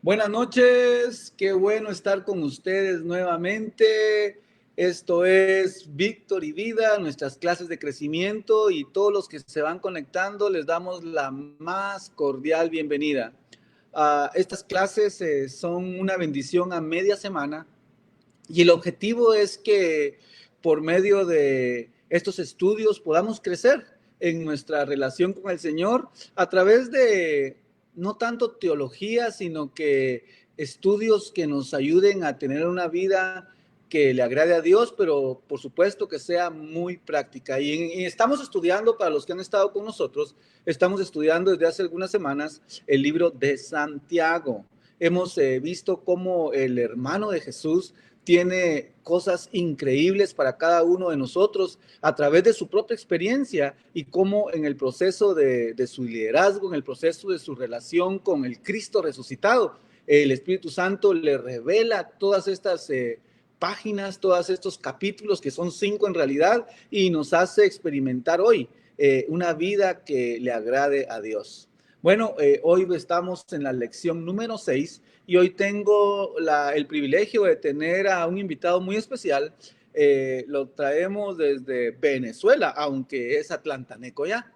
Buenas noches, qué bueno estar con ustedes nuevamente. Esto es Víctor y Vida, nuestras clases de crecimiento, y todos los que se van conectando les damos la más cordial bienvenida. Estas clases son una bendición a media semana y el objetivo es que por medio de estos estudios podamos crecer en nuestra relación con el Señor a través de no tanto teología, sino que estudios que nos ayuden a tener una vida que le agrade a Dios, pero por supuesto que sea muy práctica. Y estamos estudiando, para los que han estado con nosotros, estamos estudiando desde hace algunas semanas el libro de Santiago. Hemos visto cómo el hermano de Jesús tiene cosas increíbles para cada uno de nosotros a través de su propia experiencia, y cómo en el proceso de su liderazgo, en el proceso de su relación con el Cristo resucitado, el Espíritu Santo le revela todas estas páginas, todos estos capítulos, que son 5 en realidad, y nos hace experimentar hoy una vida que le agrade a Dios. Bueno, hoy estamos en la lección número 6 y hoy tengo el privilegio de tener a un invitado muy especial. Lo traemos desde Venezuela, aunque es atlantaneco ya.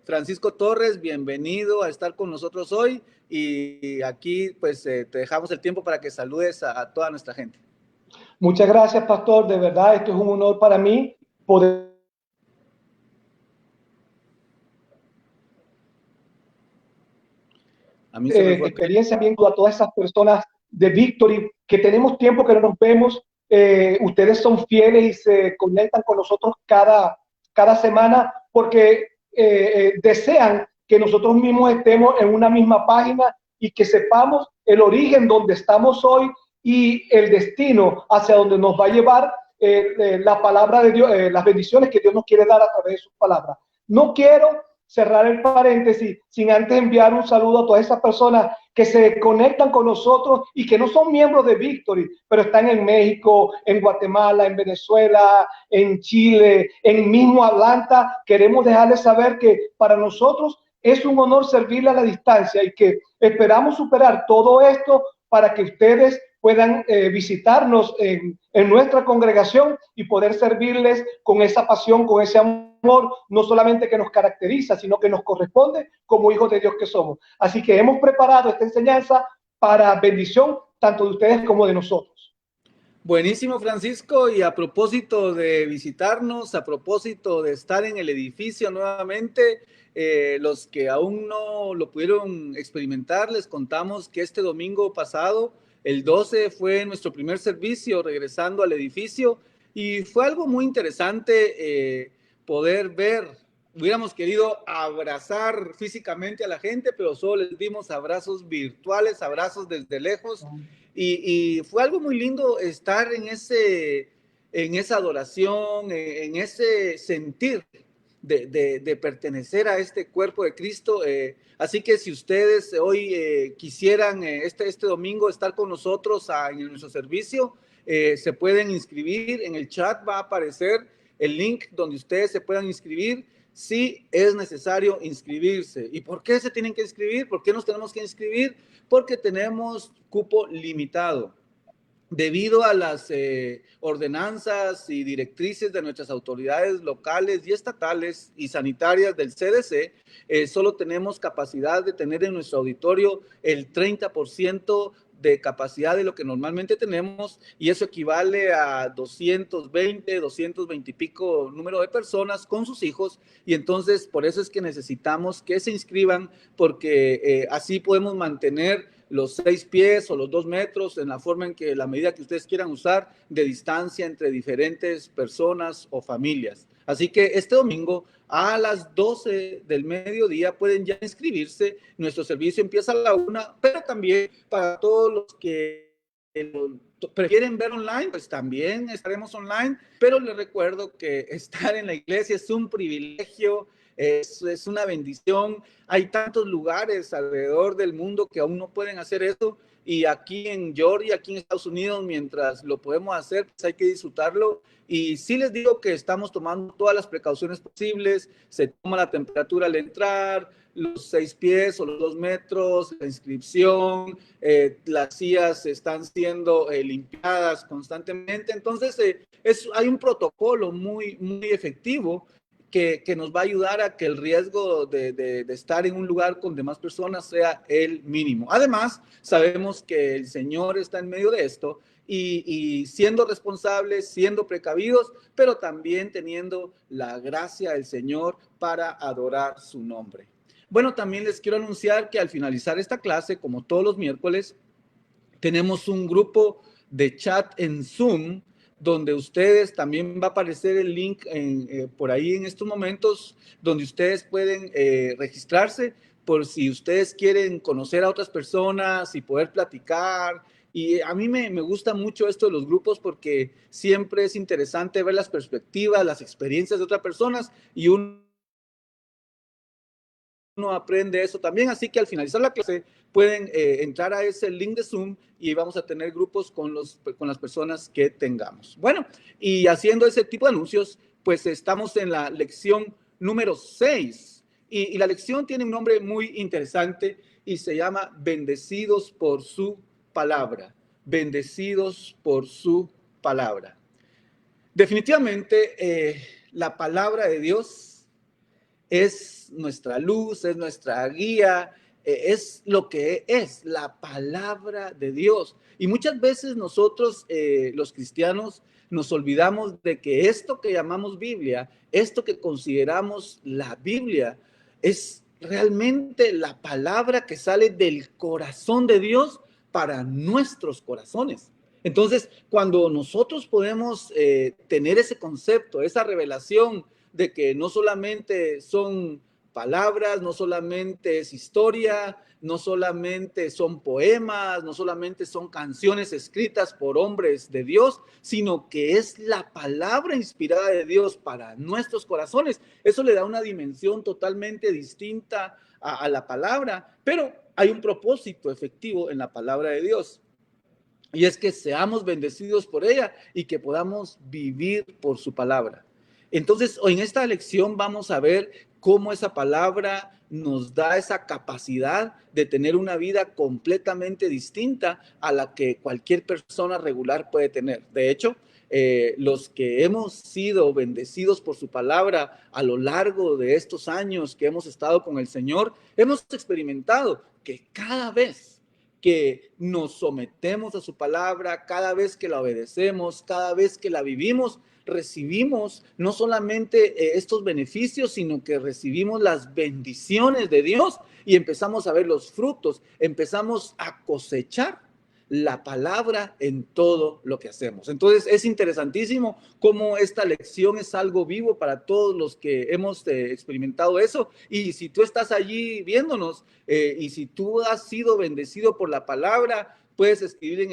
Francisco Torres, bienvenido a estar con nosotros hoy, y aquí pues te dejamos el tiempo para que saludes a toda nuestra gente. Muchas gracias, pastor. De verdad, esto es un honor para mí poder A mí se me fue experiencia viendo a todas esas personas de Victory que tenemos tiempo que no nos vemos. Ustedes son fieles y se conectan con nosotros cada semana porque desean que nosotros mismos estemos en una misma página y que sepamos el origen donde estamos hoy y el destino hacia donde nos va a llevar la palabra de Dios, las bendiciones que Dios nos quiere dar a través de sus palabras. No quiero cerrar el paréntesis sin antes enviar un saludo a todas esas personas que se conectan con nosotros y que no son miembros de Victory, pero están en México, en Guatemala, en Venezuela, en Chile, en mismo Atlanta. Queremos dejarles saber que para nosotros es un honor servirle a la distancia y que esperamos superar todo esto para que ustedes puedan visitarnos en nuestra congregación y poder servirles con esa pasión, con ese amor, no solamente que nos caracteriza, sino que nos corresponde como hijos de Dios que somos. Así que hemos preparado esta enseñanza para bendición tanto de ustedes como de nosotros. Buenísimo, Francisco, y a propósito de visitarnos, a propósito de estar en el edificio nuevamente, los que aún no lo pudieron experimentar, les contamos que este domingo pasado, el 12, fue nuestro primer servicio regresando al edificio, y fue algo muy interesante poder ver. Hubiéramos querido abrazar físicamente a la gente, pero solo les dimos abrazos virtuales, abrazos desde lejos. Y fue algo muy lindo estar en esa adoración, en ese sentir de pertenecer a este cuerpo de Cristo. Así que si ustedes hoy quisieran este domingo estar con nosotros en nuestro servicio, se pueden inscribir. En el chat va a aparecer el link donde ustedes se puedan inscribir. Sí, es necesario inscribirse. ¿Y por qué se tienen que inscribir? ¿Por qué nos tenemos que inscribir? Porque tenemos cupo limitado. Debido a las ordenanzas y directrices de nuestras autoridades locales y estatales y sanitarias del CDC, solo tenemos capacidad de tener en nuestro auditorio el 30% de capacidad de lo que normalmente tenemos, y eso equivale a 220 y pico número de personas con sus hijos. Y entonces por eso es que necesitamos que se inscriban, porque así podemos mantener los 6 pies o los 2 metros en la forma en que, la medida que ustedes quieran usar, de distancia entre diferentes personas o familias. Así que este domingo a las 12 del mediodía pueden ya inscribirse. Nuestro servicio empieza a la 1, pero también para todos los que prefieren ver online, pues también estaremos online. Pero les recuerdo que estar en la iglesia es un privilegio, es una bendición. Hay tantos lugares alrededor del mundo que aún no pueden hacer eso, y aquí en Georgia, aquí en Estados Unidos, mientras lo podemos hacer, pues hay que disfrutarlo. Y sí les digo que estamos tomando todas las precauciones posibles. Se toma la temperatura al entrar, los 6 pies o los 2 metros, la inscripción, las sillas están siendo limpiadas constantemente. Entonces, hay un protocolo muy, muy efectivo que nos va a ayudar a que el riesgo de estar en un lugar con demás personas sea el mínimo. Además, sabemos que el Señor está en medio de esto y siendo responsables, siendo precavidos, pero también teniendo la gracia del Señor para adorar su nombre. Bueno, también les quiero anunciar que al finalizar esta clase, como todos los miércoles, tenemos un grupo de chat en Zoom donde ustedes, también va a aparecer el link por ahí en estos momentos, donde ustedes pueden registrarse por si ustedes quieren conocer a otras personas y poder platicar. Y a mí me gusta mucho esto de los grupos porque siempre es interesante ver las perspectivas, las experiencias de otras personas y uno aprende eso también, así que al finalizar la clase pueden entrar a ese link de Zoom y vamos a tener grupos con las personas que tengamos. Bueno, y haciendo ese tipo de anuncios, pues estamos en la lección número 6 y la lección tiene un nombre muy interesante y se llama Bendecidos por su palabra. Bendecidos por su palabra. Definitivamente la palabra de Dios es nuestra luz, es nuestra guía, es lo que es la palabra de Dios. Y muchas veces nosotros, los cristianos, nos olvidamos de que esto que llamamos Biblia, esto que consideramos la Biblia, es realmente la palabra que sale del corazón de Dios para nuestros corazones. Entonces, cuando nosotros podemos tener ese concepto, esa revelación, de que no solamente son palabras, no solamente es historia, no solamente son poemas, no solamente son canciones escritas por hombres de Dios, sino que es la palabra inspirada de Dios para nuestros corazones. Eso le da una dimensión totalmente distinta a la palabra, pero hay un propósito efectivo en la palabra de Dios. Y es que seamos bendecidos por ella y que podamos vivir por su palabra. Entonces, hoy en esta lección vamos a ver cómo esa palabra nos da esa capacidad de tener una vida completamente distinta a la que cualquier persona regular puede tener. De hecho, los que hemos sido bendecidos por su palabra a lo largo de estos años que hemos estado con el Señor, hemos experimentado que cada vez que nos sometemos a su palabra, cada vez que la obedecemos, cada vez que la vivimos, recibimos no solamente estos beneficios, sino que recibimos las bendiciones de Dios y empezamos a ver los frutos, empezamos a cosechar la palabra en todo lo que hacemos. Entonces es interesantísimo cómo esta lección es algo vivo para todos los que hemos experimentado eso. Y si tú estás allí viéndonos y si tú has sido bendecido por la palabra, puedes escribir en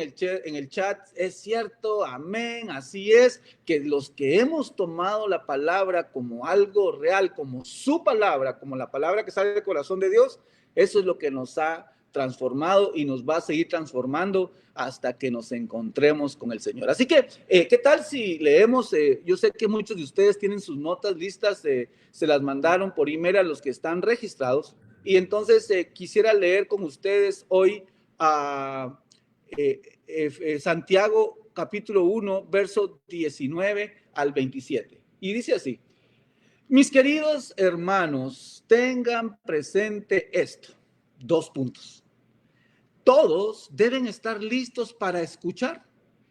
el chat, es cierto, amén, así es, que los que hemos tomado la palabra como algo real, como su palabra, como la palabra que sale del corazón de Dios, eso es lo que nos ha transformado y nos va a seguir transformando hasta que nos encontremos con el Señor. Así que, ¿qué tal si leemos? Yo sé que muchos de ustedes tienen sus notas listas, se las mandaron por email a los que están registrados, y entonces quisiera leer con ustedes hoy a Santiago capítulo 1, verso 19 al 27. Y dice así: mis queridos hermanos, tengan presente esto. 2 puntos. Todos deben estar listos para escuchar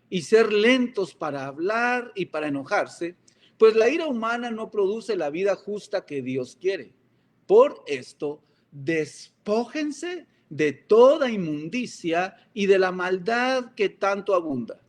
y ser lentos para hablar y para enojarse, pues la ira humana no produce la vida justa que Dios quiere. Por esto, despójense de toda inmundicia y de la maldad que tanto abunda,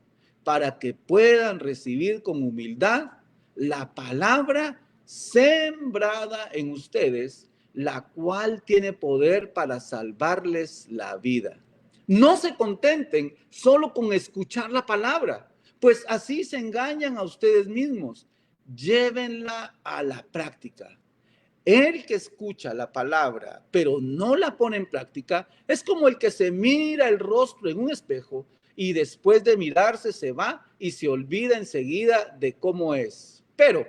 para que puedan recibir con humildad la palabra sembrada en ustedes, la cual tiene poder para salvarles la vida. No se contenten solo con escuchar la palabra, pues así se engañan a ustedes mismos. Llévenla a la práctica. El que escucha la palabra, pero no la pone en práctica, es como el que se mira el rostro en un espejo y después de mirarse se va y se olvida enseguida de cómo es. Pero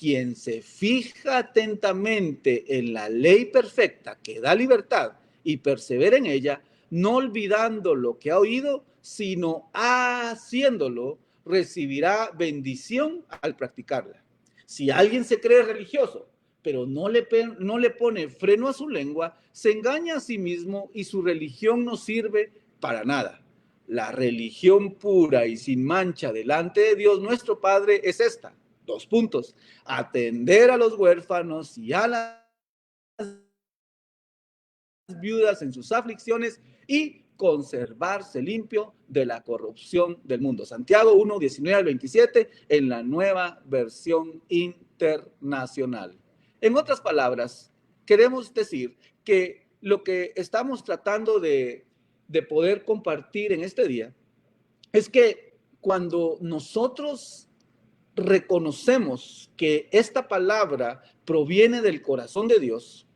quien se fija atentamente en la ley perfecta que da libertad y persevera en ella, no olvidando lo que ha oído, sino haciéndolo, recibirá bendición al practicarla. Si alguien se cree religioso, pero no le pone freno a su lengua, se engaña a sí mismo y su religión no sirve para nada. La religión pura y sin mancha delante de Dios nuestro Padre es esta. 2 puntos. Atender a los huérfanos y a las viudas en sus aflicciones y conservarse limpio de la corrupción del mundo. Santiago 1, 19 al 27 en la Nueva Versión Internacional. En otras palabras, queremos decir que lo que estamos tratando de poder compartir en este día es que cuando nosotros reconocemos que esta palabra proviene del corazón de Dios,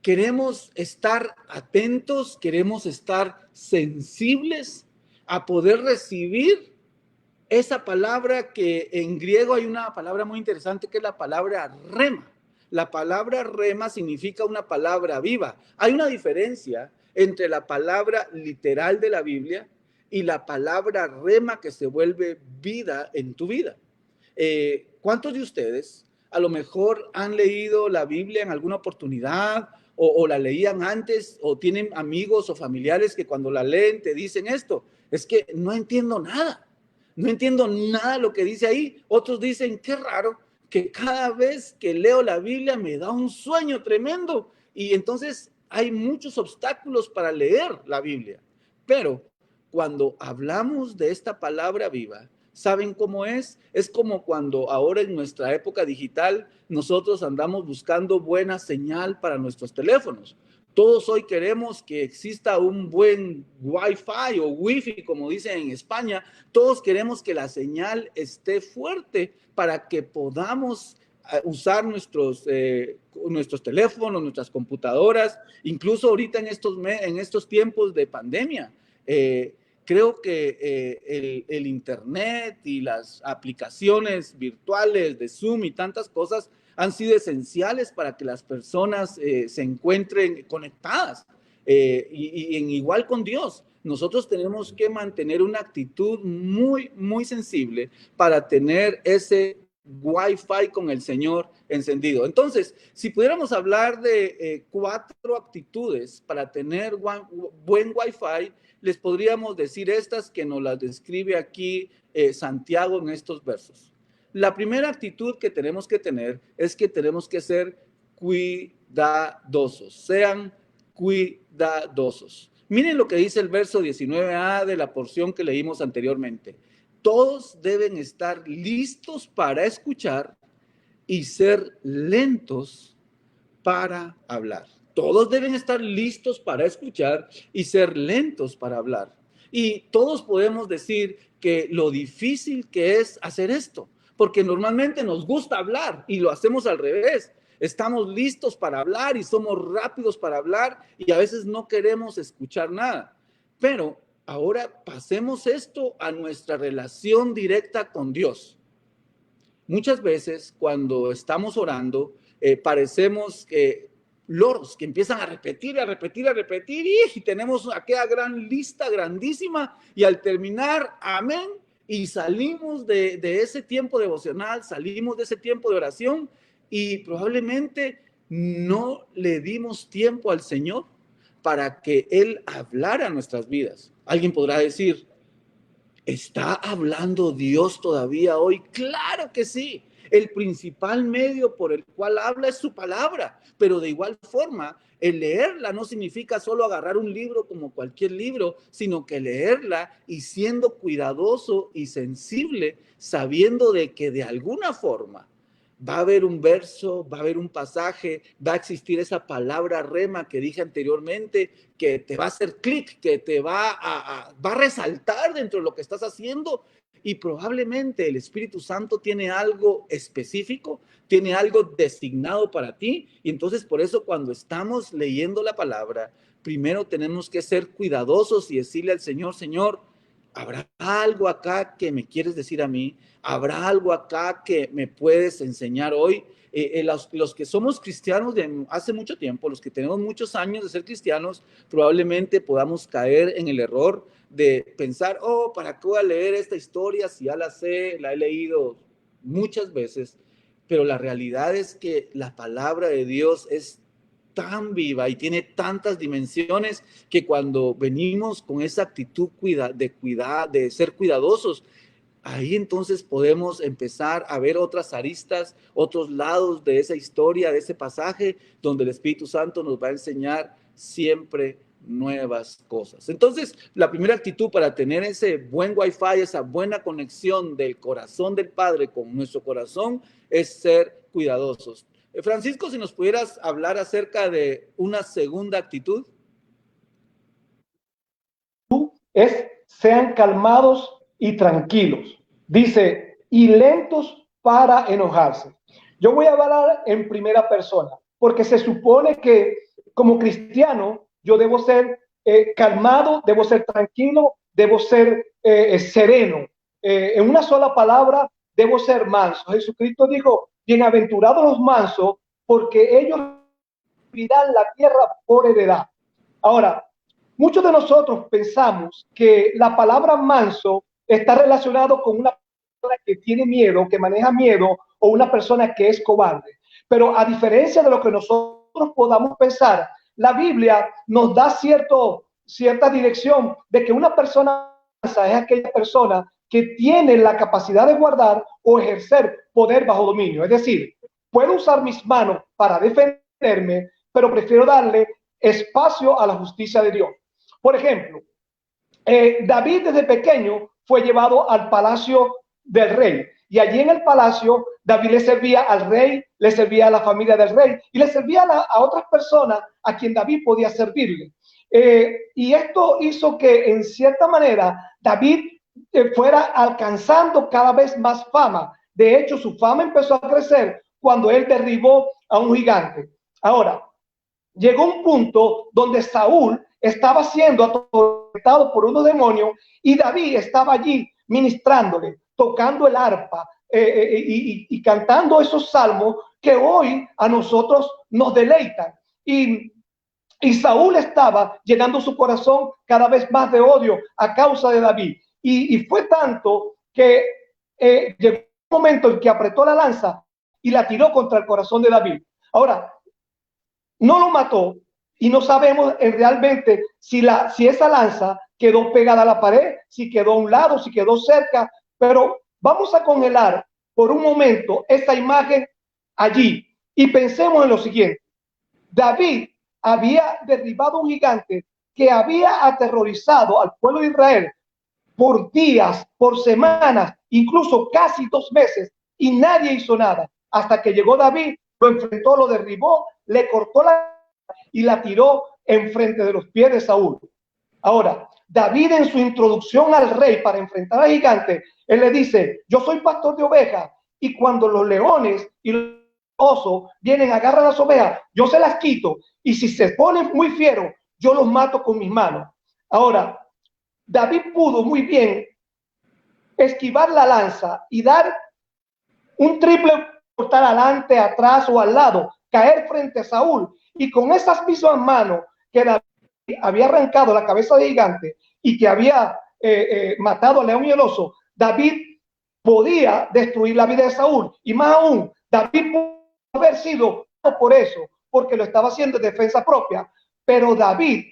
queremos estar atentos, queremos estar sensibles a poder recibir esa palabra que en griego hay una palabra muy interesante que es la palabra rema. La palabra rema significa una palabra viva. Hay una diferencia entre la palabra literal de la Biblia y la palabra rema que se vuelve vida en tu vida. ¿Cuántos de ustedes a lo mejor han leído la Biblia en alguna oportunidad o la leían antes o tienen amigos o familiares que cuando la leen te dicen esto? Es que no entiendo nada. No entiendo nada de lo que dice ahí. Otros dicen, qué raro, que cada vez que leo la Biblia me da un sueño tremendo. Y entonces hay muchos obstáculos para leer la Biblia. Pero cuando hablamos de esta palabra viva, ¿saben cómo es? Es como cuando ahora en nuestra época digital nosotros andamos buscando buena señal para nuestros teléfonos. Todos hoy queremos que exista un buen Wi-Fi o Wi-Fi, como dicen en España. Todos queremos que la señal esté fuerte para que podamos usar nuestros teléfonos, nuestras computadoras, incluso ahorita en estos tiempos de pandemia. Creo que el Internet y las aplicaciones virtuales de Zoom y tantas cosas han sido esenciales para que las personas se encuentren conectadas. Y en igual con Dios, nosotros tenemos que mantener una actitud muy, muy sensible para tener ese Wi-Fi con el Señor encendido. Entonces, si pudiéramos hablar de 4 actitudes para tener buen Wi-Fi, les podríamos decir estas que nos las describe aquí Santiago en estos versos. La primera actitud que tenemos que tener es que tenemos que ser cuidadosos. Sean cuidadosos. Miren lo que dice el verso 19a de la porción que leímos anteriormente. Todos deben estar listos para escuchar y ser lentos para hablar. Todos deben estar listos para escuchar y ser lentos para hablar. Y todos podemos decir que lo difícil que es hacer esto, porque normalmente nos gusta hablar y lo hacemos al revés. Estamos listos para hablar y somos rápidos para hablar y a veces no queremos escuchar nada. Pero ahora pasemos esto a nuestra relación directa con Dios. Muchas veces cuando estamos orando, parecemos loros que empiezan a repetir y tenemos aquella gran lista grandísima y al terminar, amén, y salimos de ese tiempo devocional, salimos de ese tiempo de oración y probablemente no le dimos tiempo al Señor para que Él hablara a nuestras vidas. Alguien podrá decir, ¿está hablando Dios todavía hoy? Claro que sí. El principal medio por el cual habla es su palabra, pero de igual forma, el leerla no significa solo agarrar un libro como cualquier libro, sino que leerla y siendo cuidadoso y sensible, sabiendo de que de alguna forma va a haber un verso, va a haber un pasaje, va a existir esa palabra rema que dije anteriormente, que te va a hacer clic, que te va a resaltar dentro de lo que estás haciendo. Y probablemente el Espíritu Santo tiene algo específico, tiene algo designado para ti. Y entonces por eso cuando estamos leyendo la palabra, primero tenemos que ser cuidadosos y decirle al Señor, Señor, ¿habrá algo acá que me quieres decir a mí? ¿Habrá algo acá que me puedes enseñar hoy? Los que somos cristianos de hace mucho tiempo, los que tenemos muchos años de ser cristianos, probablemente podamos caer en el error de pensar, oh, ¿para qué voy a leer esta historia si ya la sé, la he leído muchas veces? Pero la realidad es que la palabra de Dios es tan viva y tiene tantas dimensiones que cuando venimos con esa actitud de ser cuidadosos, ahí entonces podemos empezar a ver otras aristas, otros lados de esa historia, de ese pasaje, donde el Espíritu Santo nos va a enseñar siempre nuevas cosas. Entonces, la primera actitud para tener ese buen wifi, esa buena conexión del corazón del Padre con nuestro corazón, es ser cuidadosos. Francisco, si nos pudieras hablar acerca de una segunda actitud. Es sean calmados y tranquilos. Dice, y lentos para enojarse. Yo voy a hablar en primera persona, porque se supone que como cristiano yo debo ser calmado, debo ser tranquilo, debo ser sereno. En una sola palabra, debo ser manso. Jesucristo dijo, bienaventurados los mansos, porque ellos vivirán la tierra por heredad. Ahora, muchos de nosotros pensamos que la palabra manso está relacionado con una persona que tiene miedo, que maneja miedo, o una persona que es cobarde. Pero a diferencia de lo que nosotros podamos pensar, la Biblia nos da cierta dirección de que una persona mansa es aquella persona que tiene la capacidad de guardar o ejercer poder bajo dominio. Es decir, puedo usar mis manos para defenderme, pero prefiero darle espacio a la justicia de Dios. Por ejemplo, David desde pequeño fue llevado al palacio del rey y allí en el palacio David le servía al rey, le servía a la familia del rey y le servía a otras personas a quien David podía servirle. Y esto hizo que en cierta manera David fuera alcanzando cada vez más fama. De hecho, su fama empezó a crecer cuando él derribó a un gigante. Ahora, llegó un punto donde Saúl estaba siendo atormentado por unos demonios y David estaba allí ministrándole, tocando el arpa y cantando esos salmos que hoy a nosotros nos deleitan. Y Saúl estaba llenando su corazón cada vez más de odio a causa de David. Y fue tanto que llegó un momento en que apretó la lanza y la tiró contra el corazón de David. Ahora, no lo mató y no sabemos realmente si esa lanza quedó pegada a la pared, si quedó a un lado, si quedó cerca, pero vamos a congelar por un momento esa imagen allí y pensemos en lo siguiente. David había derribado un gigante que había aterrorizado al pueblo de Israel por días, por semanas, incluso casi 2 meses, y nadie hizo nada, hasta que llegó David, lo enfrentó, lo derribó, le cortó y la tiró enfrente de los pies de Saúl. Ahora, David en su introducción al rey para enfrentar al gigante, él le dice, yo soy pastor de ovejas, y cuando los leones y los osos vienen, agarran las ovejas, yo se las quito, y si se ponen muy fieros, yo los mato con mis manos. Ahora, David pudo muy bien esquivar la lanza y dar un triple portal adelante, atrás o al lado, caer frente a Saúl y con esas mismas manos que David había arrancado la cabeza de gigante y que había matado al león y el oso, David podía destruir la vida de Saúl y más aún, David pudo haber sido por eso, porque lo estaba haciendo en defensa propia, pero David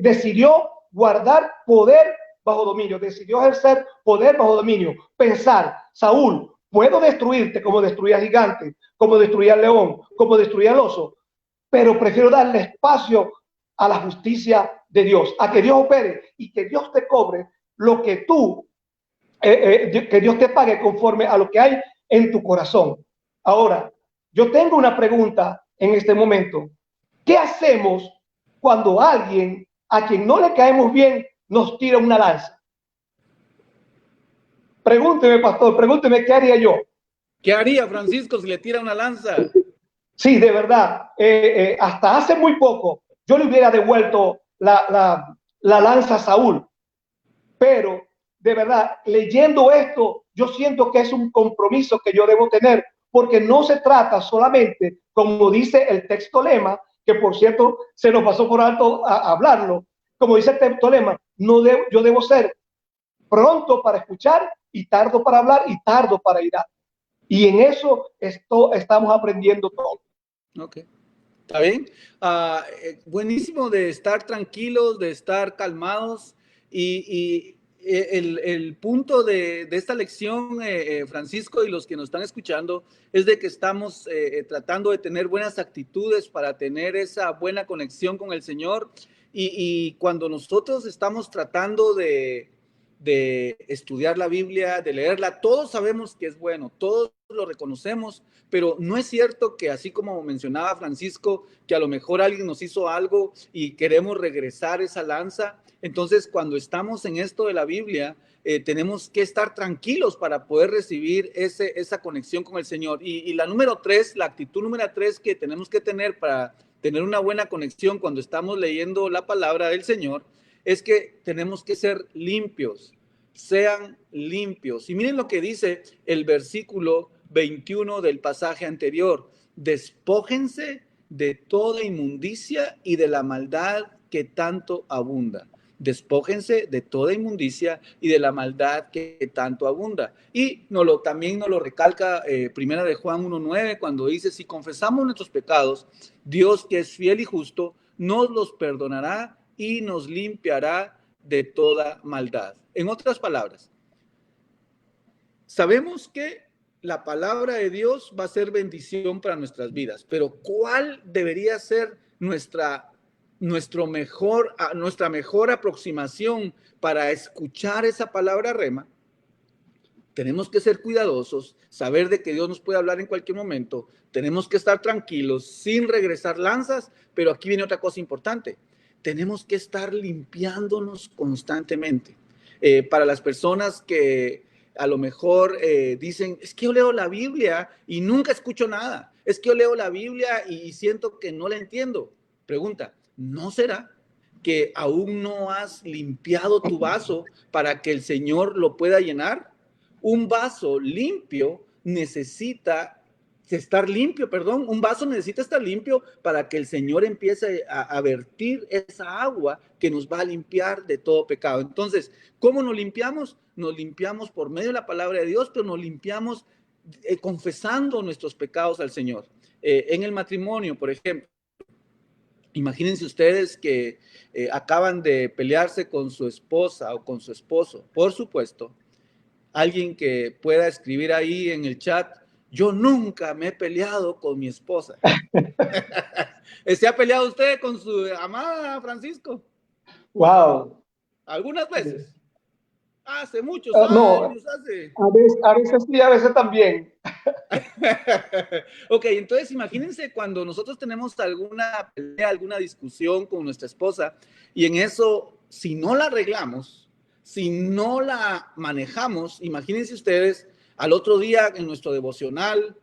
decidió guardar poder bajo dominio, decidió ejercer poder bajo dominio, pensar, Saúl, puedo destruirte como destruía al gigante, como destruía al león, como destruía al oso, pero prefiero darle espacio a la justicia de Dios, a que Dios opere y que Dios te cobre lo que tú, que Dios te pague conforme a lo que hay en tu corazón. Ahora, yo tengo una pregunta en este momento. ¿Qué hacemos cuando alguien a quien no le caemos bien nos tira una lanza? Pregúnteme, pastor, pregúnteme qué haría yo. ¿Qué haría Francisco si le tira una lanza? Sí, de verdad. Hasta hace muy poco yo le hubiera devuelto la lanza a Saúl. pero de verdad, leyendo esto, yo siento que es un compromiso que yo debo tener, porque no se trata solamente, como dice el texto lema, que por cierto se nos pasó por alto a hablarlo, como dice el texto lema, yo debo ser pronto para escuchar y tardo para hablar y tardo para irar. Y en eso estamos aprendiendo todo. Ok. ¿Está bien? Buenísimo de estar tranquilos, de estar calmados y el punto de esta lección, Francisco, y los que nos están escuchando, es de que estamos tratando de tener buenas actitudes para tener esa buena conexión con el Señor y cuando nosotros estamos tratando de estudiar la Biblia, de leerla, todos sabemos que es bueno, todos lo reconocemos, pero no es cierto que así como mencionaba Francisco, que a lo mejor alguien nos hizo algo y queremos regresar esa lanza. Entonces, cuando estamos en esto de la Biblia, tenemos que estar tranquilos para poder recibir esa conexión con el Señor. Y la número 3, la actitud número 3 que tenemos que tener para tener una buena conexión cuando estamos leyendo la palabra del Señor, es que tenemos que ser limpios, sean limpios. Y miren lo que dice el versículo 21 del pasaje anterior: despójense de toda inmundicia y de la maldad que tanto abunda. Despójense de toda inmundicia y de la maldad que tanto abunda. Y también nos lo recalca Primera de Juan 1:9, cuando dice: si confesamos nuestros pecados, Dios, que es fiel y justo, nos los perdonará y nos limpiará de toda maldad. En otras palabras, sabemos que la palabra de Dios va a ser bendición para nuestras vidas, pero ¿cuál debería ser nuestra mejor aproximación para escuchar esa palabra rema? Tenemos que ser cuidadosos, saber de que Dios nos puede hablar en cualquier momento, tenemos que estar tranquilos, sin regresar lanzas, pero aquí viene otra cosa importante: tenemos que estar limpiándonos constantemente. Para las personas que a lo mejor dicen: es que yo leo la Biblia y nunca escucho nada, es que yo leo la Biblia y siento que no la entiendo. Pregunta: ¿no será que aún no has limpiado tu vaso para que el Señor lo pueda llenar? Un vaso limpio necesita estar limpio, un vaso necesita estar limpio para que el Señor empiece a vertir esa agua que nos va a limpiar de todo pecado. Entonces, ¿cómo nos limpiamos? Nos limpiamos por medio de la palabra de Dios, pero nos limpiamos confesando nuestros pecados al Señor. En el matrimonio, por ejemplo, imagínense ustedes que acaban de pelearse con su esposa o con su esposo. Por supuesto, alguien que pueda escribir ahí en el chat: yo nunca me he peleado con mi esposa. ¿Se ha peleado usted con su amada, Francisco? Wow. Algunas veces. Hace muchos No, años, hace. a veces sí, a veces también. Ok, entonces imagínense cuando nosotros tenemos alguna pelea, alguna discusión con nuestra esposa y en eso, si no la arreglamos, si no la manejamos, imagínense ustedes al otro día en nuestro devocional,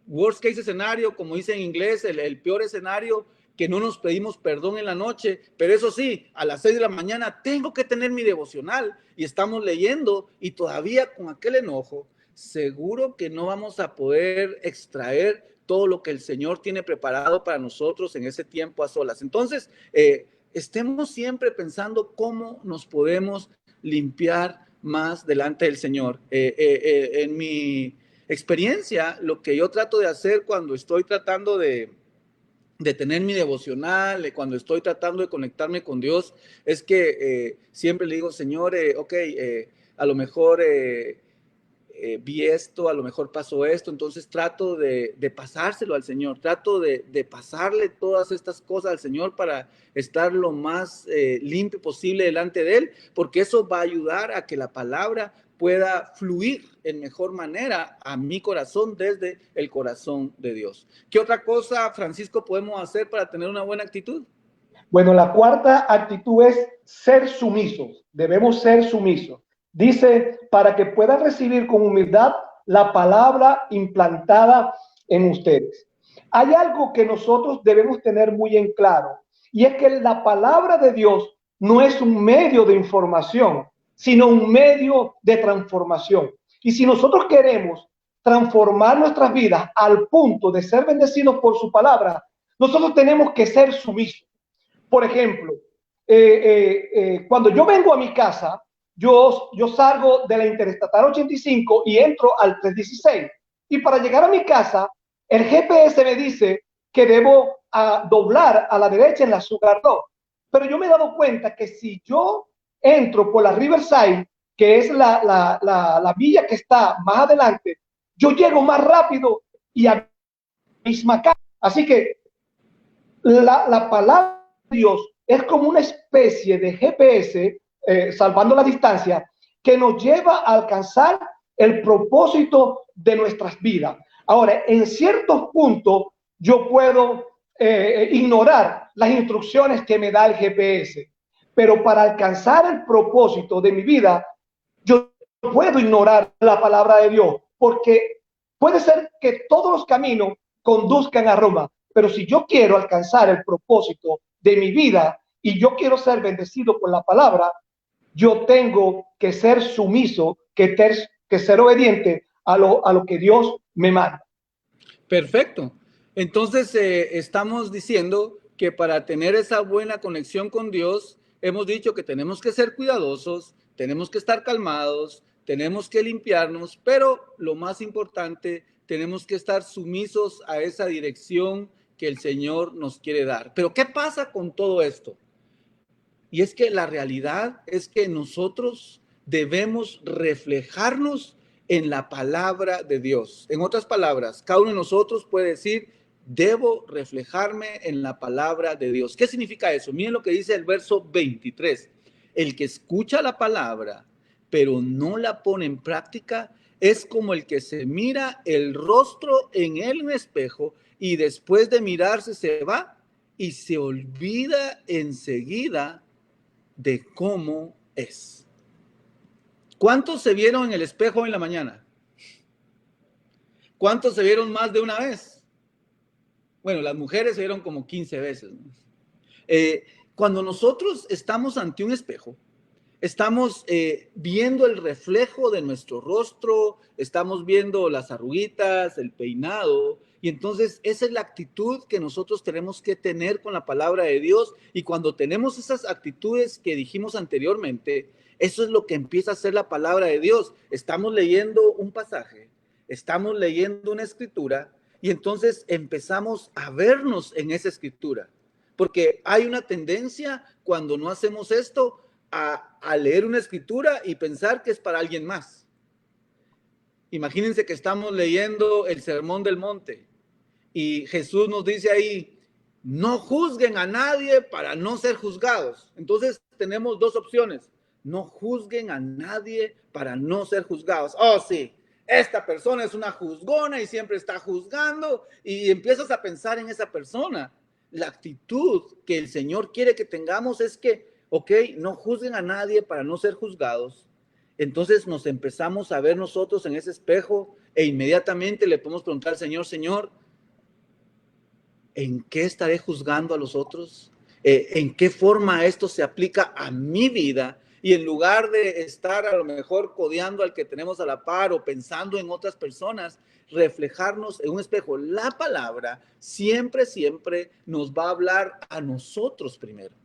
worst case escenario, como dice en inglés, el peor escenario, que no nos pedimos perdón en la noche, pero eso sí, a las 6 de la mañana tengo que tener mi devocional y estamos leyendo y todavía con aquel enojo, seguro que no vamos a poder extraer todo lo que el Señor tiene preparado para nosotros en ese tiempo a solas. Entonces, estemos siempre pensando cómo nos podemos limpiar más delante del Señor. En mi experiencia, lo que yo trato de hacer cuando estoy tratando de tener mi devocional, cuando estoy tratando de conectarme con Dios, es que siempre le digo: Señor, a lo mejor vi esto, a lo mejor pasó esto, entonces trato de pasárselo al Señor, trato de pasarle todas estas cosas al Señor para estar lo más limpio posible delante de Él, porque eso va a ayudar a que la palabra pueda fluir en mejor manera a mi corazón desde el corazón de Dios. ¿Qué otra cosa, Francisco, podemos hacer para tener una buena actitud? Bueno, la cuarta actitud es ser sumisos. Debemos ser sumisos. Dice: para que puedan recibir con humildad la palabra implantada en ustedes. Hay algo que nosotros debemos tener muy en claro, y es que la palabra de Dios no es un medio de información, sino un medio de transformación. Y si nosotros queremos transformar nuestras vidas al punto de ser bendecidos por su palabra, nosotros tenemos que ser sumisos. Por ejemplo, cuando yo vengo a mi casa, yo salgo de la Interestatal 85 y entro al 316. Y para llegar a mi casa, el GPS me dice que debo doblar a la derecha en la Sugar 2. Pero yo me he dado cuenta que si yo entro por la Riverside, que es la vía que está más adelante, yo llego más rápido y a misma casa. Así que la palabra de Dios es como una especie de GPS, salvando la distancia, que nos lleva a alcanzar el propósito de nuestras vidas. Ahora, en ciertos puntos, yo puedo ignorar las instrucciones que me da el GPS, pero para alcanzar el propósito de mi vida, yo no puedo ignorar la palabra de Dios, porque puede ser que todos los caminos conduzcan a Roma, pero si yo quiero alcanzar el propósito de mi vida y yo quiero ser bendecido con la palabra, yo tengo que ser sumiso, que ser obediente a lo que Dios me manda. Perfecto. Entonces, estamos diciendo que para tener esa buena conexión con Dios, hemos dicho que tenemos que ser cuidadosos, tenemos que estar calmados, tenemos que limpiarnos, pero lo más importante, tenemos que estar sumisos a esa dirección que el Señor nos quiere dar. Pero ¿qué pasa con todo esto? Y es que la realidad es que nosotros debemos reflejarnos en la palabra de Dios. En otras palabras, cada uno de nosotros puede decir, debo reflejarme en la palabra de Dios. ¿Qué significa eso? Miren lo que dice el verso 23. El que escucha la palabra, pero no la pone en práctica, es como el que se mira el rostro en el espejo y después de mirarse se va y se olvida enseguida de cómo es. ¿Cuántos se vieron en el espejo en la mañana? ¿Cuántos se vieron más de una vez? Bueno, las mujeres se vieron como 15 veces, ¿no? Cuando nosotros estamos ante un espejo, estamos viendo el reflejo de nuestro rostro, estamos viendo las arruguitas, el peinado, y entonces esa es la actitud que nosotros tenemos que tener con la palabra de Dios, y cuando tenemos esas actitudes que dijimos anteriormente, eso es lo que empieza a ser la palabra de Dios. Estamos leyendo un pasaje, estamos leyendo una escritura, y entonces empezamos a vernos en esa escritura, porque hay una tendencia cuando no hacemos esto, a leer una escritura y pensar que es para alguien más. Imagínense que estamos leyendo el Sermón del Monte y Jesús nos dice ahí, no juzguen a nadie para no ser juzgados. Entonces tenemos dos opciones, no juzguen a nadie para no ser juzgados. Oh, sí, esta persona es una juzgona y siempre está juzgando, y empiezas a pensar en esa persona. La actitud que el Señor quiere que tengamos es que, ok, no juzguen a nadie para no ser juzgados. Entonces nos empezamos a ver nosotros en ese espejo e inmediatamente le podemos preguntar al Señor, Señor, ¿en qué estaré juzgando a los otros? ¿En qué forma esto se aplica a mi vida? Y en lugar de estar a lo mejor codeando al que tenemos a la par o pensando en otras personas, reflejarnos en un espejo. La palabra siempre, siempre nos va a hablar a nosotros primero.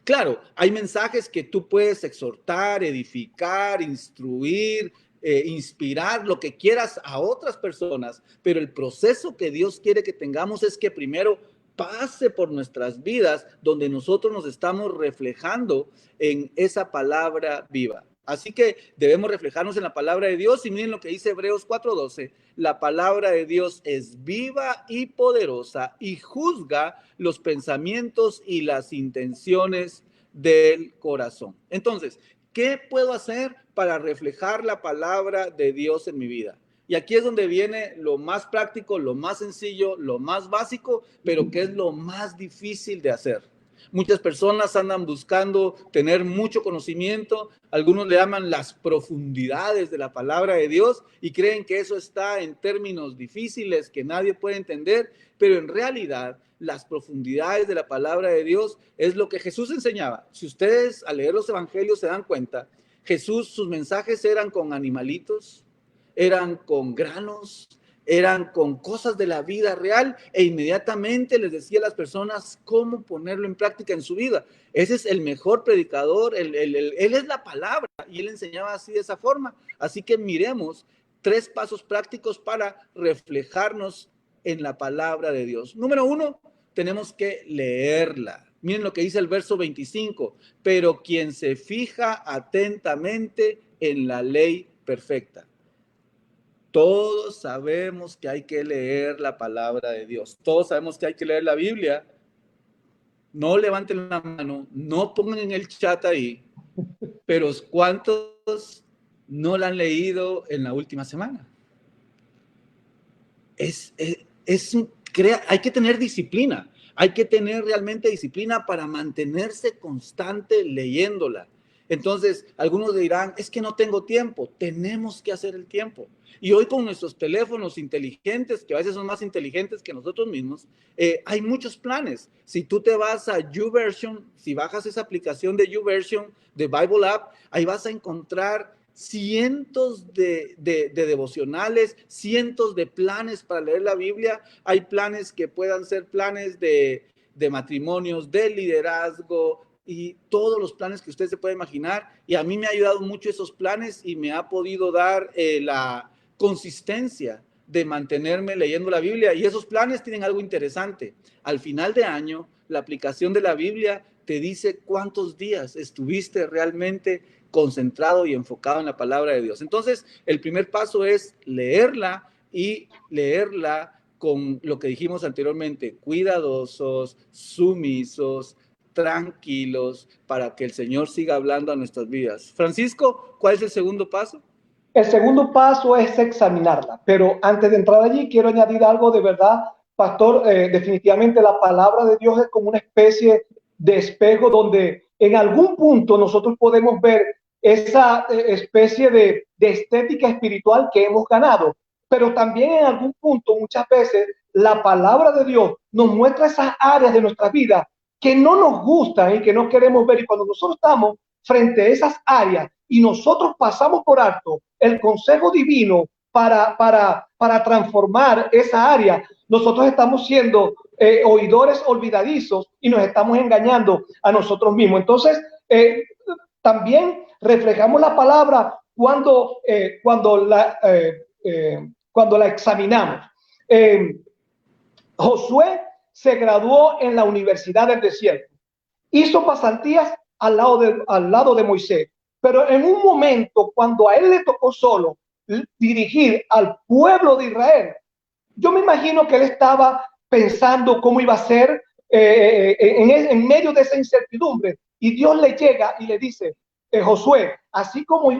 Claro, hay mensajes que tú puedes exhortar, edificar, instruir, inspirar, lo que quieras a otras personas, pero el proceso que Dios quiere que tengamos es que primero pase por nuestras vidas donde nosotros nos estamos reflejando en esa palabra viva. Así que debemos reflejarnos en la palabra de Dios, y miren lo que dice Hebreos 4:12, la palabra de Dios es viva y poderosa y juzga los pensamientos y las intenciones del corazón. Entonces, ¿qué puedo hacer para reflejar la palabra de Dios en mi vida? Y aquí es donde viene lo más práctico, lo más sencillo, lo más básico, pero que es lo más difícil de hacer. Muchas personas andan buscando tener mucho conocimiento, algunos le llaman las profundidades de la palabra de Dios y creen que eso está en términos difíciles que nadie puede entender, pero en realidad las profundidades de la palabra de Dios, es lo que Jesús enseñaba. Si ustedes al leer los evangelios se dan cuenta, Jesús, sus mensajes eran con animalitos, eran con granos, eran con cosas de la vida real, e inmediatamente les decía a las personas cómo ponerlo en práctica en su vida. Ese es el mejor predicador, él es la palabra, y él enseñaba así, de esa forma. Así que miremos 3 pasos prácticos para reflejarnos en la palabra de Dios. Número 1, tenemos que leerla. Miren lo que dice el verso 25, pero quien se fija atentamente en la ley perfecta. Todos sabemos que hay que leer la palabra de Dios. Todos sabemos que hay que leer la Biblia. No levanten la mano, no pongan en el chat ahí, pero ¿cuántos no la han leído en la última semana? Hay que tener disciplina. Hay que tener realmente disciplina para mantenerse constante leyéndola. Entonces, algunos dirán, es que no tengo tiempo. Tenemos que hacer el tiempo. Y hoy con nuestros teléfonos inteligentes, que a veces son más inteligentes que nosotros mismos, hay muchos planes. Si tú te vas a YouVersion, si bajas esa aplicación de YouVersion, de Bible App, ahí vas a encontrar cientos de devocionales, cientos de planes para leer la Biblia. Hay planes que puedan ser planes de matrimonios, de liderazgo y todos los planes que usted se puede imaginar. Y a mí me ha ayudado mucho esos planes y me ha podido dar la consistencia de mantenerme leyendo la Biblia. Y esos planes tienen algo interesante. Al final de año, la aplicación de la Biblia te dice cuántos días estuviste realmente concentrado y enfocado en la palabra de Dios. Entonces, el primer paso es leerla, y leerla con lo que dijimos anteriormente, cuidadosos, sumisos, tranquilos, para que el Señor siga hablando a nuestras vidas. Francisco, ¿cuál es el segundo paso? El segundo paso es examinarla, pero antes de entrar allí quiero añadir algo de verdad, pastor. Definitivamente la palabra de Dios es como una especie de espejo donde en algún punto nosotros podemos ver esa especie de estética espiritual que hemos ganado, pero también en algún punto muchas veces la palabra de Dios nos muestra esas áreas de nuestra vida que no nos gustan y que no queremos ver, y cuando nosotros estamos frente a esas áreas y nosotros pasamos por alto el consejo divino para transformar esa área, nosotros estamos siendo oidores olvidadizos y nos estamos engañando a nosotros mismos. Entonces, también reflejamos la palabra cuando la examinamos. Josué se graduó en la Universidad del Desierto, hizo pasantías al lado de Moisés, pero en un momento cuando a él le tocó solo dirigir al pueblo de Israel, yo me imagino que él estaba pensando cómo iba a ser en medio de esa incertidumbre, y Dios le llega y le dice, Josué, así como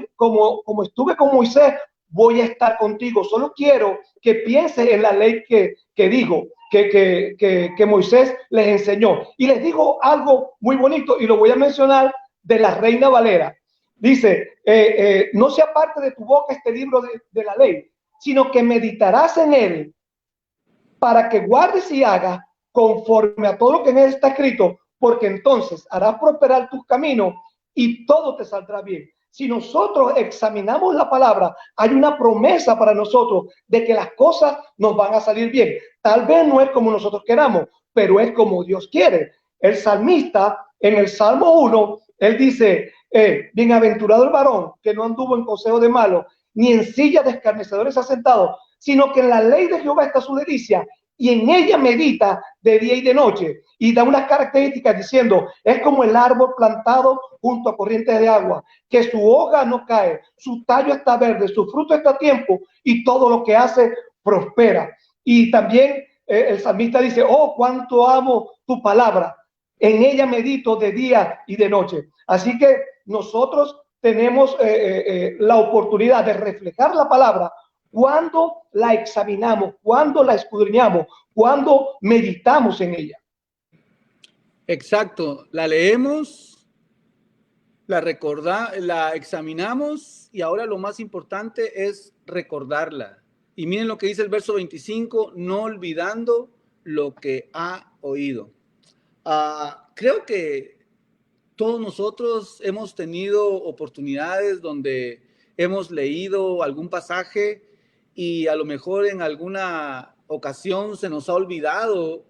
estuve con Moisés, voy a estar contigo. Solo quiero que pienses en la ley que digo, que Moisés les enseñó. Y les digo algo muy bonito, y lo voy a mencionar de la Reina Valera. Dice, no se aparte de tu boca este libro de la ley, sino que meditarás en él para que guardes y hagas conforme a todo lo que en él está escrito, porque entonces harás prosperar tus caminos y todo te saldrá bien. Si nosotros examinamos la palabra, hay una promesa para nosotros de que las cosas nos van a salir bien. Tal vez no es como nosotros queramos, pero es como Dios quiere. El salmista en el Salmo 1, él dice, bienaventurado el varón que no anduvo en consejo de malos, ni en silla de escarnecedores ha sentado, sino que en la ley de Jehová está su delicia, y en ella medita de día y de noche. Y da unas características diciendo, es como el árbol plantado junto a corrientes de agua, que su hoja no cae, su tallo está verde, su fruto está a tiempo, y todo lo que hace prospera. Y también el salmista dice, oh, cuánto amo tu palabra, en ella medito de día y de noche. Así que nosotros tenemos la oportunidad de reflejar la palabra cuando la examinamos, cuando la escudriñamos, cuando meditamos en ella. Exacto, la leemos, la examinamos, y ahora lo más importante es recordarla. Y miren lo que dice el verso 25, no olvidando lo que ha oído. Creo que todos nosotros hemos tenido oportunidades donde hemos leído algún pasaje y a lo mejor en alguna ocasión se nos ha olvidado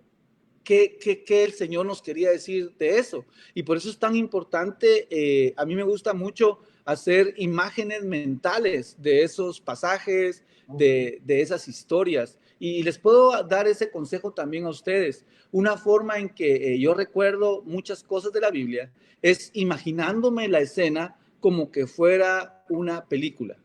qué el Señor nos quería decir de eso. Y por eso es tan importante, a mí me gusta mucho hacer imágenes mentales de esos pasajes, de esas historias. Y les puedo dar ese consejo también a ustedes. Una forma en que yo recuerdo muchas cosas de la Biblia es imaginándome la escena como que fuera una película.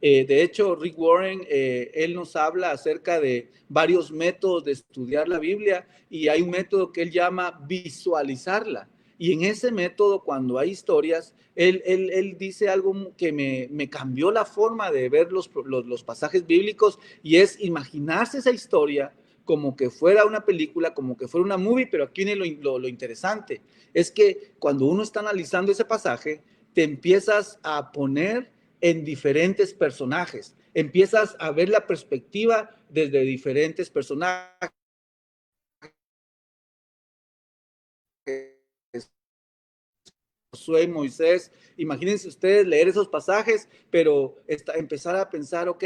De hecho, Rick Warren, él nos habla acerca de varios métodos de estudiar la Biblia y hay un método que él llama visualizarla. Y en ese método, cuando hay historias, él dice algo que me cambió la forma de ver los pasajes bíblicos y es imaginarse esa historia como que fuera una película, como que fuera una movie, pero aquí viene lo interesante, es que cuando uno está analizando ese pasaje, te empiezas a poner en diferentes personajes, empiezas a ver la perspectiva desde diferentes personajes. Josué, Moisés, imagínense ustedes leer esos pasajes, pero empezar a pensar, ok,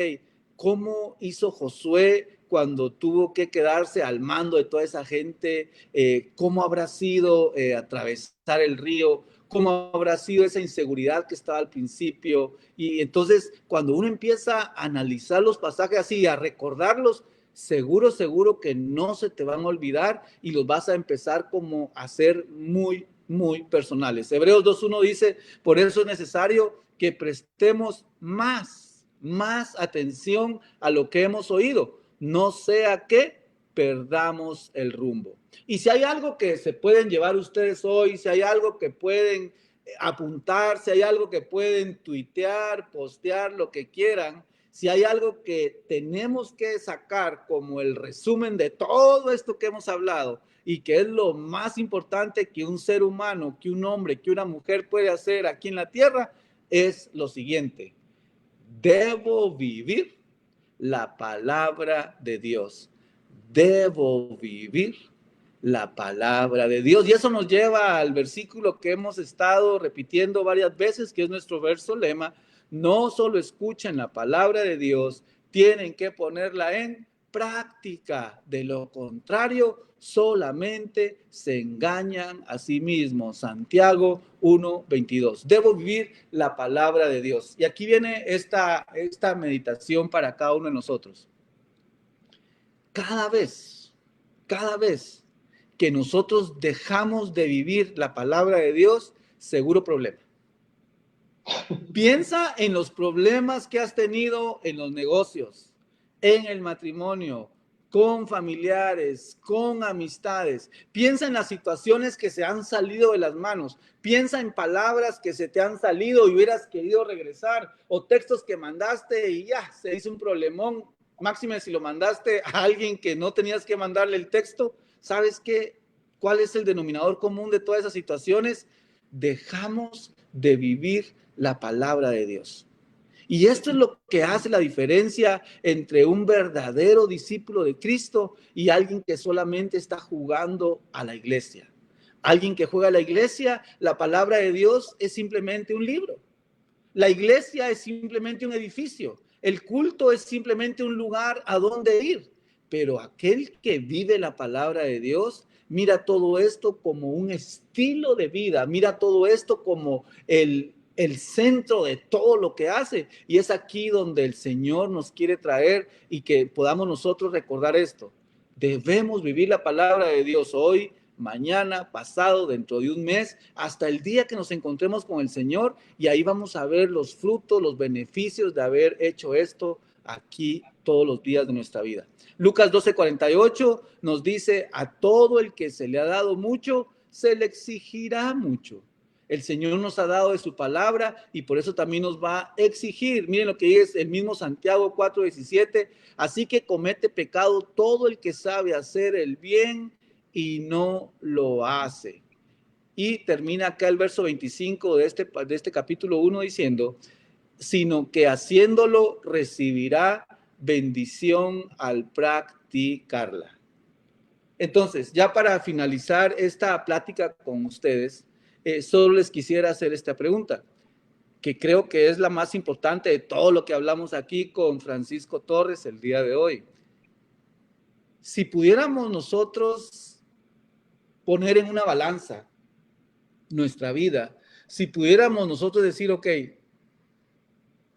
¿cómo hizo Josué cuando tuvo que quedarse al mando de toda esa gente? ¿Cómo habrá sido atravesar el río? ¿Cómo habrá sido esa inseguridad que estaba al principio? Y entonces, cuando uno empieza a analizar los pasajes así, a recordarlos, seguro que no se te van a olvidar y los vas a empezar como a hacer muy personales. Hebreos 2.1 dice, por eso es necesario que prestemos más atención a lo que hemos oído, no sea que perdamos el rumbo. Y si hay algo que se pueden llevar ustedes hoy, si hay algo que pueden apuntar, si hay algo que pueden tuitear, postear, lo que quieran, si hay algo que tenemos que sacar como el resumen de todo esto que hemos hablado y que es lo más importante que un ser humano, que un hombre, que una mujer puede hacer aquí en la tierra, es lo siguiente: debo vivir la palabra de Dios. Debo vivir la palabra de Dios. Y eso nos lleva al versículo que hemos estado repitiendo varias veces, que es nuestro verso lema. No solo escuchen la palabra de Dios, tienen que ponerla en práctica. De lo contrario, solamente se engañan a sí mismos. Santiago 1:22. Debo vivir la palabra de Dios. Y aquí viene esta meditación para cada uno de nosotros. Cada vez que nosotros dejamos de vivir la palabra de Dios, seguro problema. Piensa en los problemas que has tenido en los negocios, en el matrimonio, con familiares, con amistades. Piensa en las situaciones que se han salido de las manos. Piensa en palabras que se te han salido y hubieras querido regresar, o textos que mandaste y ya se hizo un problemón. Máxime si lo mandaste a alguien que no tenías que mandarle el texto. ¿Sabes qué? ¿Cuál es el denominador común de todas esas situaciones? Dejamos de vivir la palabra de Dios. Y esto es lo que hace la diferencia entre un verdadero discípulo de Cristo y alguien que solamente está jugando a la iglesia. Alguien que juega a la iglesia, la palabra de Dios es simplemente un libro. La iglesia es simplemente un edificio. El culto es simplemente un lugar a donde ir. Pero aquel que vive la palabra de Dios, mira todo esto como un estilo de vida. Mira todo esto como el centro de todo lo que hace. Y es aquí donde el Señor nos quiere traer y que podamos nosotros recordar esto. Debemos vivir la palabra de Dios hoy, mañana, pasado, dentro de un mes, hasta el día que nos encontremos con el Señor, y ahí vamos a ver los frutos, los beneficios de haber hecho esto aquí todos los días de nuestra vida. Lucas 12:48 nos dice, a todo el que se le ha dado mucho, se le exigirá mucho. El Señor nos ha dado de su palabra y por eso también nos va a exigir. Miren lo que dice el mismo Santiago 4:17. Así que comete pecado todo el que sabe hacer el bien y no lo hace. Y termina acá el verso 25 de este capítulo 1 diciendo, sino que haciéndolo recibirá bendición al practicarla. Entonces, ya para finalizar esta plática con ustedes, solo les quisiera hacer esta pregunta, que creo que es la más importante de todo lo que hablamos aquí con Francisco Torres el día de hoy. Si pudiéramos nosotros poner en una balanza nuestra vida, si pudiéramos nosotros decir, ok,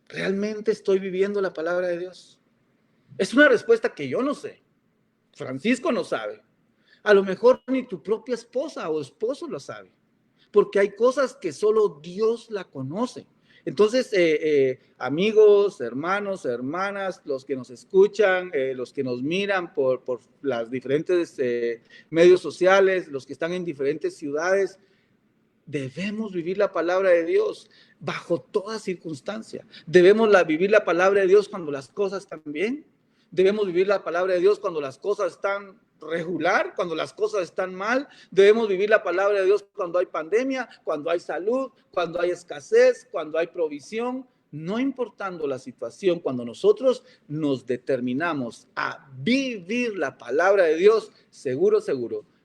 ¿realmente estoy viviendo la palabra de Dios? Es una respuesta que yo no sé. Francisco no sabe. A lo mejor ni tu propia esposa o esposo lo sabe, porque hay cosas que solo Dios la conoce. Entonces, amigos, hermanos, hermanas, los que nos escuchan, los que nos miran por las diferentes medios sociales, los que están en diferentes ciudades, debemos vivir la palabra de Dios bajo toda circunstancia. Debemos vivir la palabra de Dios cuando las cosas están bien. Debemos vivir la palabra de Dios cuando las cosas están regular, cuando las cosas están mal. Debemos vivir la palabra de Dios cuando hay pandemia, cuando hay salud, cuando hay escasez, cuando hay provisión. No importando la situación, cuando nosotros nos determinamos a vivir la palabra de Dios, seguro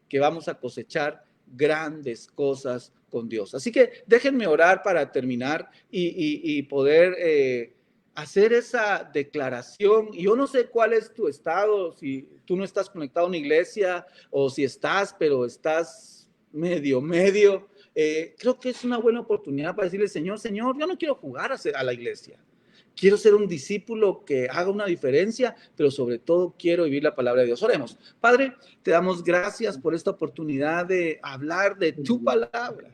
que vamos a cosechar grandes cosas con Dios. Así que déjenme orar para terminar y poder hacer esa declaración. Yo no sé cuál es tu estado, si tú no estás conectado a una iglesia o si estás, pero estás medio. Creo que es una buena oportunidad para decirle, Señor, yo no quiero jugar a la iglesia. Quiero ser un discípulo que haga una diferencia, pero sobre todo quiero vivir la palabra de Dios. Oremos. Padre, te damos gracias por esta oportunidad de hablar de tu palabra.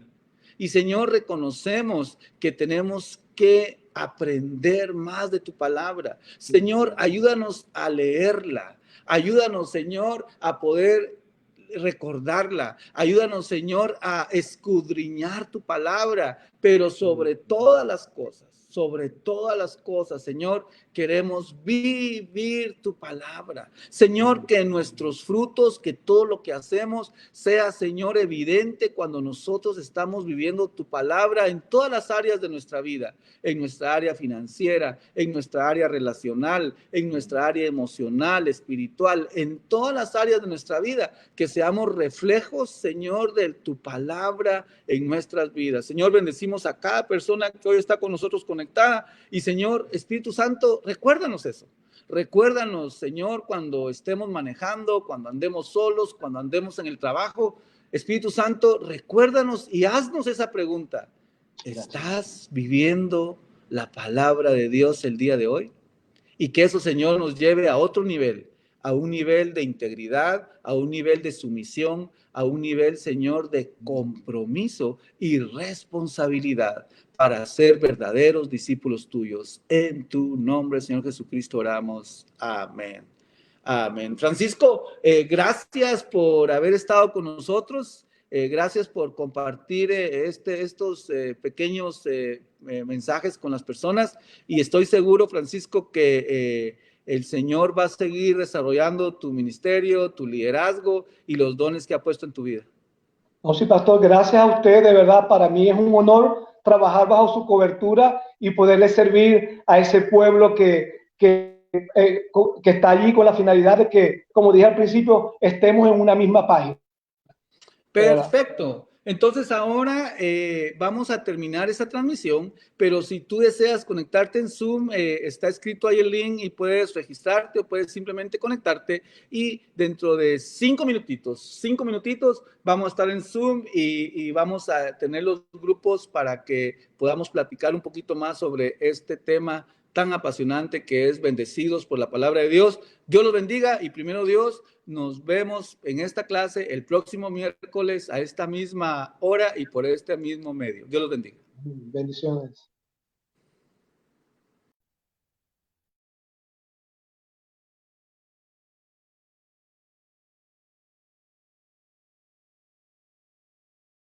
Y Señor, reconocemos que tenemos que aprender más de tu palabra. Señor, ayúdanos a leerla. Ayúdanos, Señor, a poder recordarla. Ayúdanos, Señor, a escudriñar tu palabra, pero sobre todas las cosas, Señor, queremos vivir tu palabra. Señor, que nuestros frutos, que todo lo que hacemos sea, Señor, evidente cuando nosotros estamos viviendo tu palabra en todas las áreas de nuestra vida, en nuestra área financiera, en nuestra área relacional, en nuestra área emocional, espiritual, en todas las áreas de nuestra vida, que seamos reflejos, Señor, de tu palabra en nuestras vidas. Señor, bendecimos a cada persona que hoy está con nosotros conectada y, Señor, Espíritu Santo, recuérdanos eso. Recuérdanos, Señor, cuando estemos manejando, cuando andemos solos, cuando andemos en el trabajo. Espíritu Santo, recuérdanos y haznos esa pregunta. ¿Estás viviendo la palabra de Dios el día de hoy? Y que eso, Señor, nos lleve a otro nivel, a un nivel de integridad, a un nivel de sumisión, a un nivel, Señor, de compromiso y responsabilidad para ser verdaderos discípulos tuyos. En tu nombre, Señor Jesucristo, oramos. Amén. Amén. Francisco, gracias por haber estado con nosotros. Gracias por compartir estos pequeños mensajes con las personas. Y estoy seguro, Francisco, que el Señor va a seguir desarrollando tu ministerio, tu liderazgo y los dones que ha puesto en tu vida. No, sí, pastor, gracias a usted, de verdad, para mí es un honor trabajar bajo su cobertura y poderle servir a ese pueblo que está allí con la finalidad de que, como dije al principio, estemos en una misma página. Perfecto. Entonces ahora vamos a terminar esta transmisión, pero si tú deseas conectarte en Zoom, está escrito ahí el link y puedes registrarte o puedes simplemente conectarte y dentro de 5 minutitos vamos a estar en Zoom y vamos a tener los grupos para que podamos platicar un poquito más sobre este tema tan apasionante que es bendecidos por la palabra de Dios. Dios los bendiga y primero Dios, nos vemos en esta clase el próximo miércoles a esta misma hora y por este mismo medio. Dios los bendiga. Bendiciones.